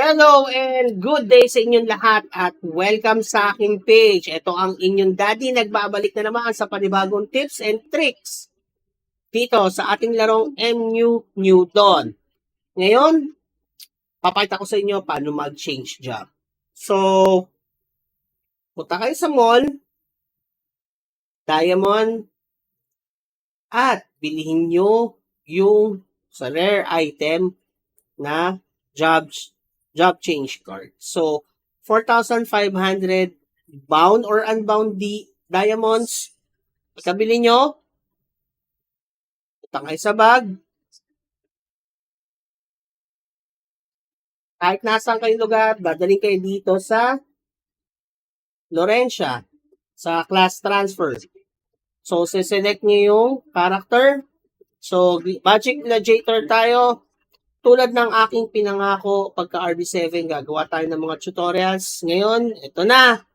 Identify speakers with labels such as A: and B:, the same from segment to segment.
A: Hello and good day sa inyong lahat at welcome sa aking page. Ito ang inyong daddy nagbabalik na naman sa panibagong tips and tricks dito sa ating larong MU Newton. Ngayon, papakita ko sa inyo paano mag-change job. So, punta kayo sa mall, Diamond, at bilihin nyo yung sa rare item na job change card. So, 4,500 bound or unbound diamonds. Pagkabili nyo, punta kayo sa bag. Kahit nasaan kayong lugar, dadaling kayo dito sa Laurentia, sa class transfer. So, siselect nyo yung character. So, Magic Gladiator tayo. Tulad ng aking pinangako, pagka RB7, gagawa tayo ng mga tutorials. Ngayon, ito na.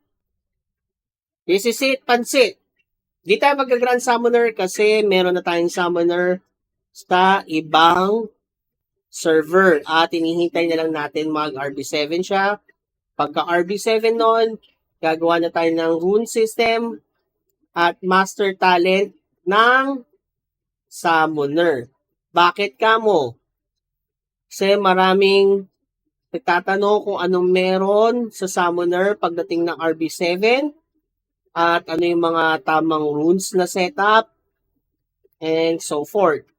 A: This is it, pansit. Di tayo mag-Grand Summoner kasi meron na tayong summoner sa ibang server. At hinihintay na lang natin mag-RB7 siya. Pagka RB7 nun, gagawa na tayo ng rune system at master talent ng summoner. Bakit kamo? Kasi maraming nagtatanong kung anong meron sa summoner pagdating ng RB7 at ano yung mga tamang runes na setup and so forth.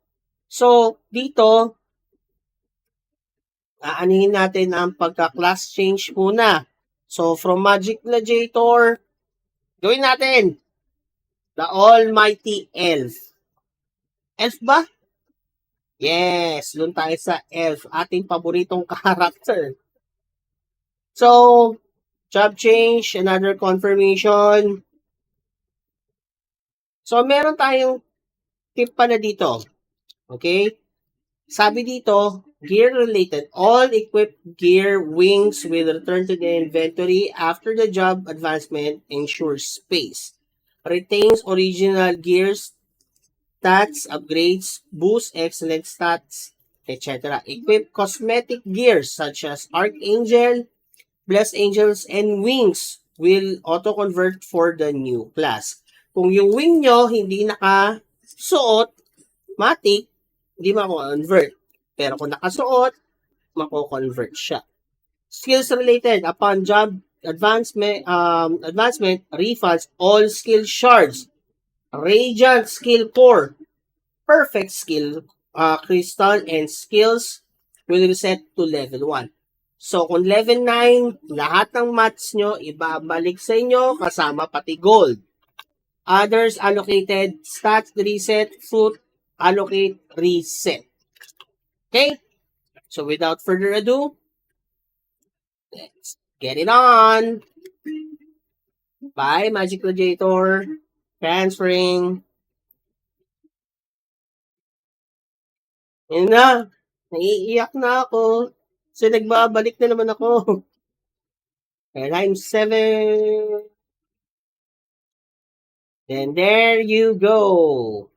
A: So, dito, aanihin natin ang pagka-class change muna. So, from Magic Gladiator, gawin natin the Almighty Elf. Elf ba? Yes, doon tayo sa Elf, ating paboritong character. So, job change, another confirmation. So, meron tayong tip pala dito. Okay? Sabi dito, gear-related. All equipped gear wings will return to the inventory after the job advancement ensures space. Retains original gears, stats, upgrades, boost excellent stats, etc. Equip cosmetic gears such as Archangel, Blessed Angels, and Wings will auto-convert for the new class. Kung yung wing nyo hindi nakasuot, matik, hindi mako-convert. Pero kung nakasuot, mako-convert siya. Skills related, upon job advancement, refunds all skill shards, Radiant Skill Core, Perfect Skill Crystal, and Skills will reset to level 1. So, kung level 9, lahat ng mats nyo, ibabalik sa inyo kasama pati gold. Others allocated, stats reset, food allocate, reset. Okay? So, without further ado, let's get it on. Bye, Magic Gladiator. Transferring. Yun na. Naiiyak na ako. So, nagbabalik na naman ako. And I'm 7. And there you go.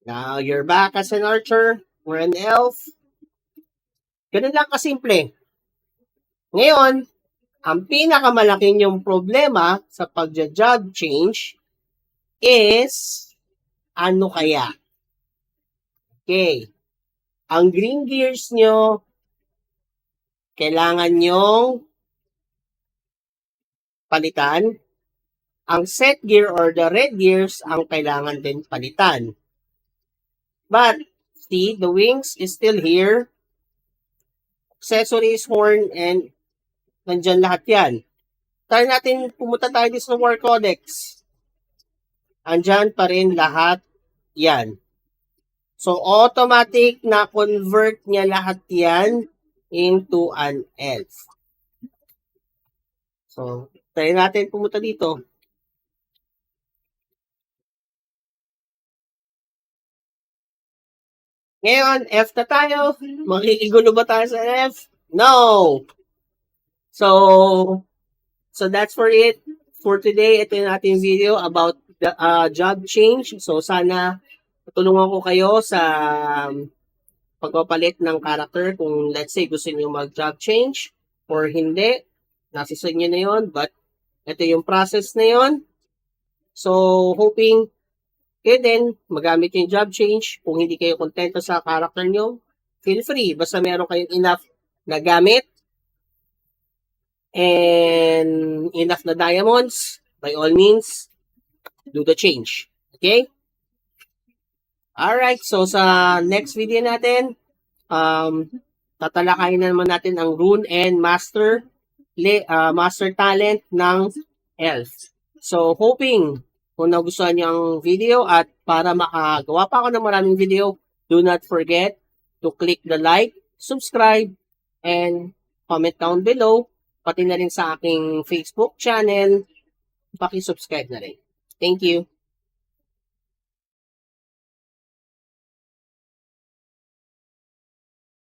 A: Now, you're back as an archer or an elf. Ganun lang kasimple. Ngayon, ang pinakamalaking yung problema sa pagja-job change is ano kaya? Okay. Ang green gears nyo, kailangan nyong palitan. Ang set gear or the red gears, ang kailangan din palitan. But, see, the wings is still here. Accessories, horn, and nandyan lahat yan. Try natin, pumunta tayo dito sa War Codex. Andyan pa rin lahat yan. So, automatic na convert niya lahat yan into an elf. So, try natin pumunta dito. Ngayon, F na tayo. Makikigulo ba tayo sa F? No! So that's for it for today. Ito yung ating video about the job change. So, sana tulungan ko kayo sa pagpapalit ng character kung let's say gusto niyo mag-job change or hindi. Nasa sa inyo na yun, but ito yung process na yun. So, hoping kayo din magamit yung job change. Kung hindi kayo kontento sa character nyo, feel free. Basta meron kayong enough na gamit and enough na diamonds, by all means, do the change. Okay? Alright, so sa next video natin, tatalakayin na naman natin ang rune and master talent ng elf. So, hoping kung nagustuhan niyo ang video at para makagawa pa ako ng maraming video, do not forget to click the like, subscribe, and comment down below. Pati na rin sa aking Facebook channel, paki-subscribe na rin. Thank you.